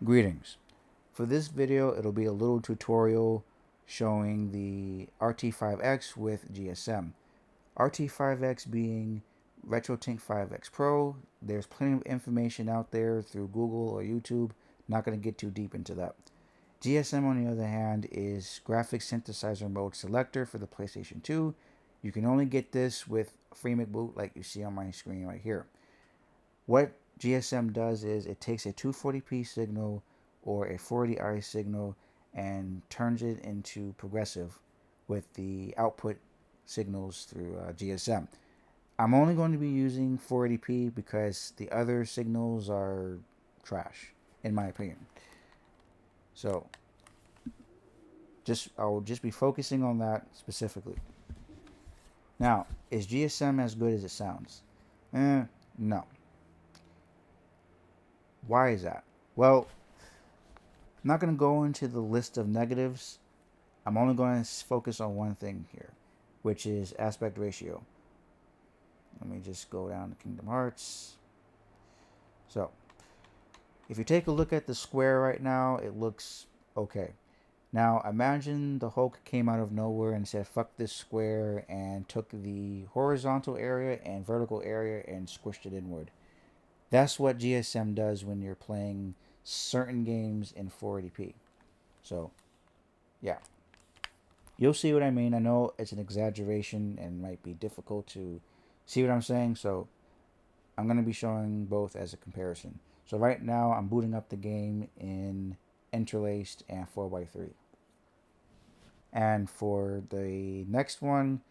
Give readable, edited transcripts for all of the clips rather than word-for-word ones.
Greetings. For this video, it'll be a little tutorial showing the RT5X with GSM. RT5X being Retrotink 5X Pro. There's plenty of information out there through Google or YouTube. Not going to get too deep into that. GSM, on the other hand, is Graphics Synthesizer Mode Selector for the PlayStation 2. You can only get this with FreeMake Boot like you see on my screen right here. What GSM does is it takes a 240p signal or a 480i signal and turns it into progressive with the output signals through GSM. I'm only going to be using 480p because the other signals are trash, in my opinion. So, I'll just be focusing on that specifically. Now, is GSM as good as it sounds? No. Why is that? Well, I'm not going to go into the list of negatives. I'm only going to focus on one thing here, which is aspect ratio. Let me just go down to Kingdom Hearts. So, if you take a look at the square right now, it looks okay. Now, imagine the Hulk came out of nowhere and said, fuck this square, and took the horizontal area and vertical area and squished it inward. That's what GSM does when you're playing certain games in 480p. So, yeah. You'll see what I mean. I know it's an exaggeration and might be difficult to see what I'm saying. So, I'm going to be showing both as a comparison. So, right now, I'm booting up the game in interlaced and 4x3. And for the next one,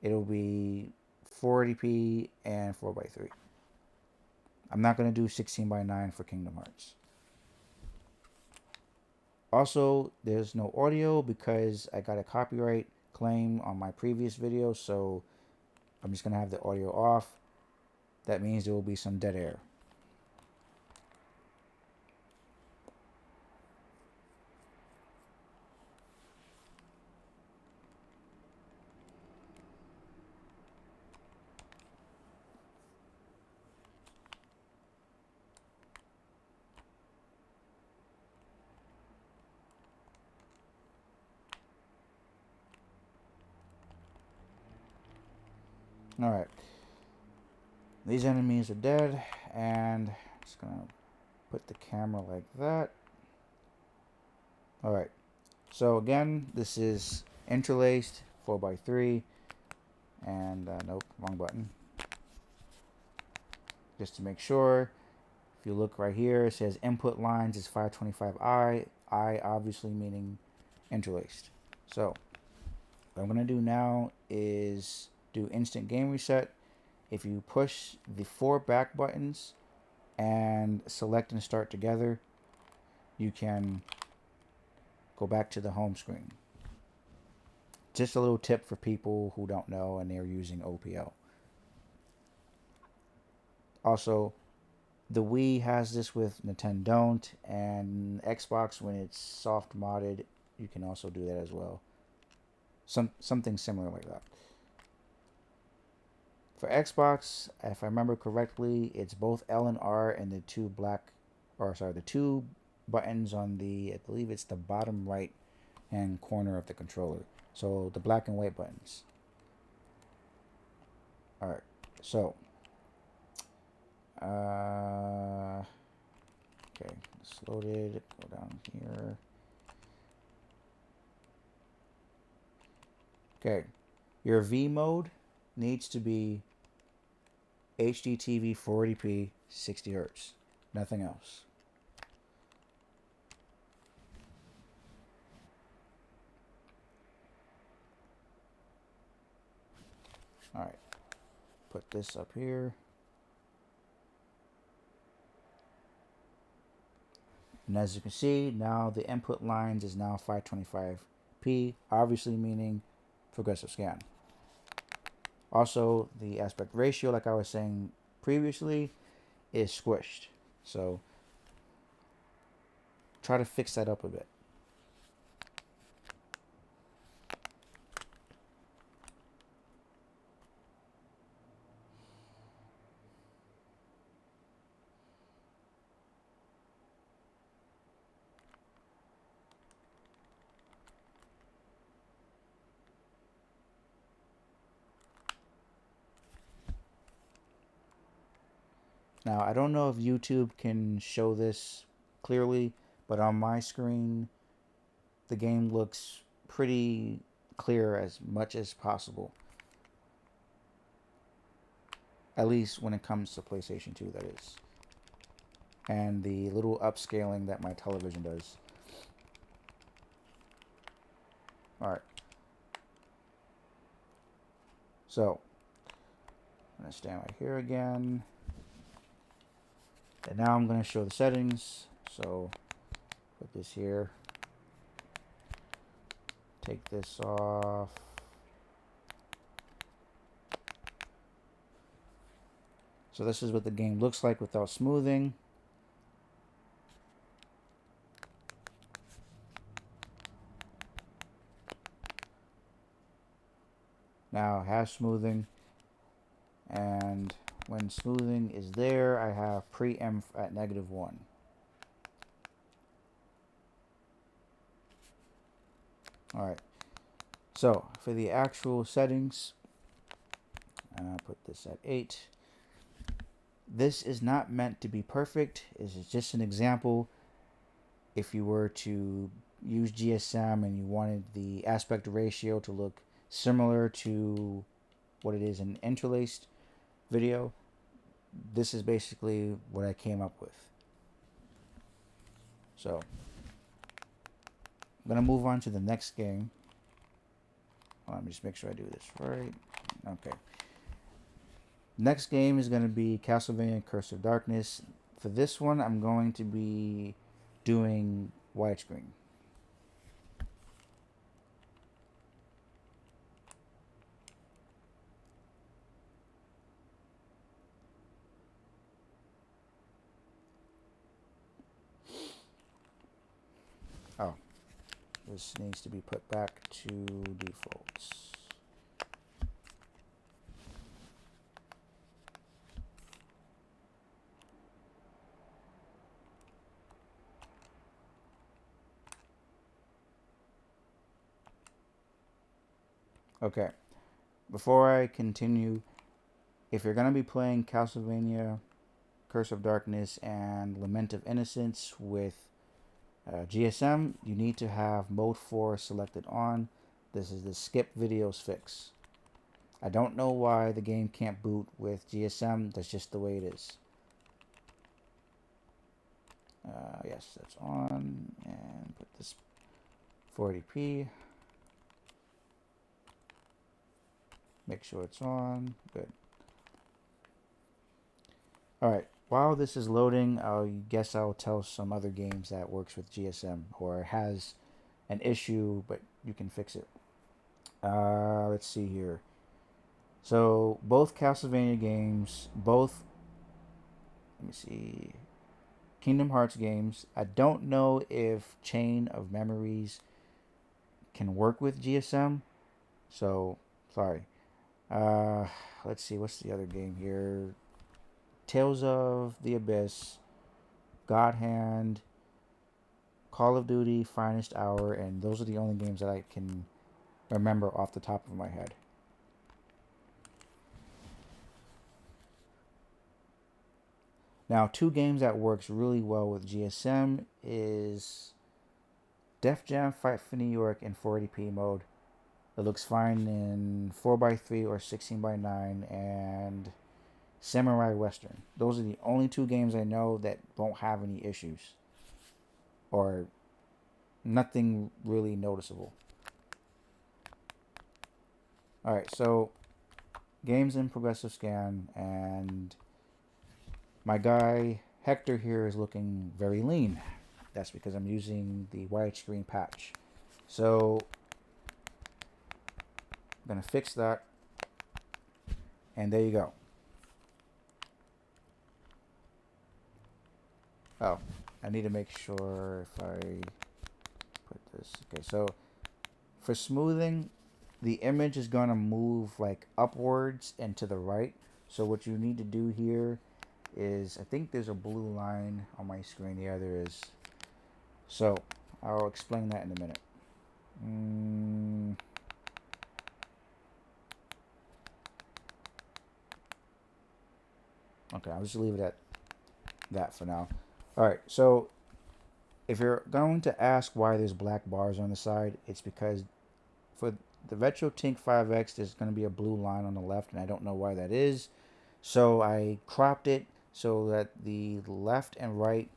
it'll be 480p and 4x3. I'm not going to do 16:9 for Kingdom Hearts. Also, there's no audio because I got a copyright claim on my previous video, so I'm just going to have the audio off. That means there will be some dead air. Alright. These enemies are dead, and just going to put the camera like that. Alright. So again, this is interlaced 4x3, and nope, wrong button. Just to make sure, if you look right here, it says input lines is 525i, I obviously meaning interlaced. So what I'm going to do now is do instant game reset. If you push the 4 back buttons and select and start together, you can go back to the home screen. Just a little tip for people who don't know and they're using OPL. Also, the Wii has this with Nintendo don't, and Xbox, when it's soft modded, you can also do that as well. Something similar like that. For Xbox, if I remember correctly, it's both L and R and the two the two buttons on the, I believe it's the bottom right hand corner of the controller. So the black and white buttons. Alright, so okay, it's loaded. Go down here. Okay, your V mode needs to be HDTV 480p 60 Hz. Nothing else. Alright, put this up here. And as you can see, now the input lines is now 525p, obviously meaning progressive scan. Also, the aspect ratio, like I was saying previously, is squished. So try to fix that up a bit. Now, I don't know if YouTube can show this clearly, but on my screen, the game looks pretty clear as much as possible. At least when it comes to PlayStation 2, that is. And the little upscaling that my television does. Alright. So, I'm going to stand right here again. And now I'm going to show the settings. So, put this here. Take this off. So this is what the game looks like without smoothing. Now it has smoothing. And when smoothing is there, I have preempt at -1. Alright. So for the actual settings, I'll put this at 8. This is not meant to be perfect. This is just an example. If you were to use GSM and you wanted the aspect ratio to look similar to what it is in interlaced video, this is basically what I came up with. So I'm going to move on to the next game. Let me just make sure I do this right. Okay. Next game is going to be Castlevania Curse of Darkness. For this one, I'm going to be doing widescreen. Oh, this needs to be put back to defaults. Okay, before I continue, if you're going to be playing Castlevania Curse of Darkness and Lament of Innocence with GSM, you need to have Mode 4 selected on. This is the skip videos fix. I don't know why the game can't boot with GSM. That's just the way it is. Yes, that's on. And put this 480p. Make sure it's on. Good. Alright, while this is loading, I guess I'll tell some other games that works with GSM or has an issue, but you can fix it. Let's see here. So, both Castlevania games, let me see, Kingdom Hearts games. I don't know if Chain of Memories can work with GSM, so, sorry. Let's see, what's the other game here? Tales of the Abyss, God Hand, Call of Duty, Finest Hour, and those are the only games that I can remember off the top of my head. Now, two games that works really well with GSM is Def Jam Fight for New York in 480p mode. It looks fine in 4x3 or 16x9, and Samurai Western. Those are the only two games I know that don't have any issues. Or nothing really noticeable. Alright, so games in progressive scan, and my guy Hector here is looking very lean. That's because I'm using the widescreen patch. So I'm going to fix that. And there you go. Oh, I need to make sure if I put this. Okay, so for smoothing, the image is going to move like upwards and to the right. So what you need to do here is, I think there's a blue line on my screen. Yeah, there is. So I'll explain that in a minute. Okay, I'll just leave it at that for now. All right, so if you're going to ask why there's black bars on the side, it's because for the Retrotink 5X, there's going to be a blue line on the left, and I don't know why that is. So I cropped it so that the left and right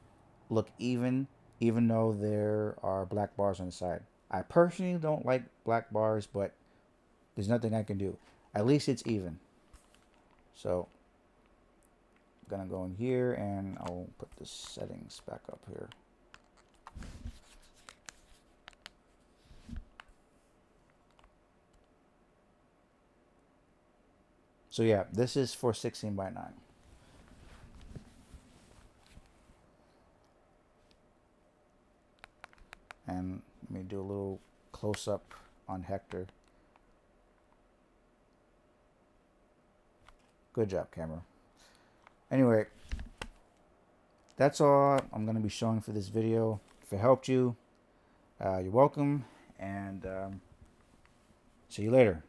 look even though there are black bars on the side. I personally don't like black bars, but there's nothing I can do. At least it's even. So I'm going to go in here, and I'll put the settings back up here. So yeah, this is for 16 by 9. And let me do a little close up on Hector. Good job, camera. Anyway, that's all I'm going to be showing for this video. If it helped you, you're welcome, and see you later.